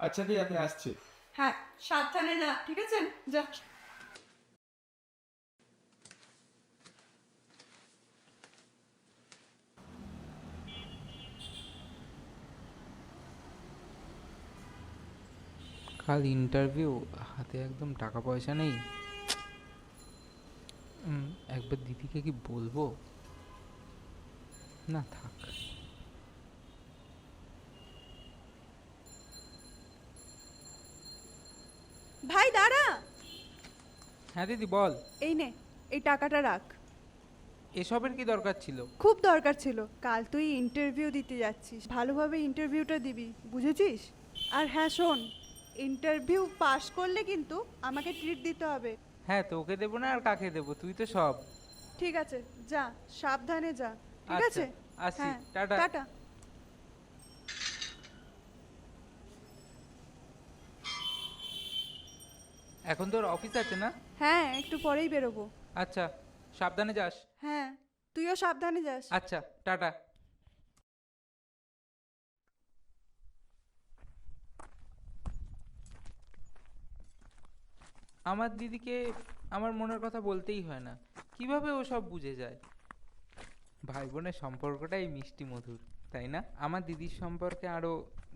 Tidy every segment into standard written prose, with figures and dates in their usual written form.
আচ্ছা দি, আমি আসছি। হ্যাঁ, সাবধানে যা, ঠিক আছে? যা। কাল ইন্টারভিউ, হাতে একদম টাকা পয়সা নেই। একবার দিদিকে কি বলবো? না থাক। ভাই দাঁড়া। হ্যাঁ দিদি বল। এই নে, এই টাকাটা রাখ। এসবের কি দরকার ছিল? খুব দরকার ছিল, কাল তুই ইন্টারভিউ দিতে যাচ্ছিস, ভালোভাবে ইন্টারভিউটা দিবি, বুঝেছিস? আর হ্যাঁ শোন, ইন্টারভিউ পাশ করলে কিন্তু আমাকে ট্রিট দিতে হবে। হ্যাঁ, তোকে দেবো না আর কাকে দেবো, তুই তো সব। ঠিক আছে, যা, সাবধানে যা, ঠিক আচ্ছা, আছে? আসি, হ্যাঁ, টাটা। টাটা। এখন তোর অফিস আছে না? হ্যাঁ, একটু পরেই বেরোবো। আচ্ছা, সাবধানে যাস। হ্যাঁ, তুইও সাবধানে যাস। আচ্ছা, টাটা। আমার দিদিকে আমার মনের কথা বলতেই হয় না, কিভাবে ও সব বুঝে যায়। ভাই বোনের সম্পর্কটাই মিষ্টি মধুর, তাই না? আমার দিদির সম্পর্কে আরো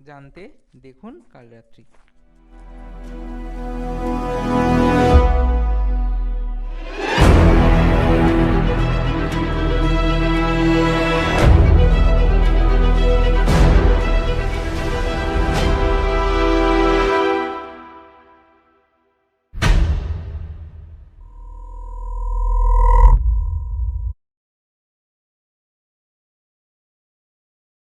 জানতে দেখুন কাল রাত্রি।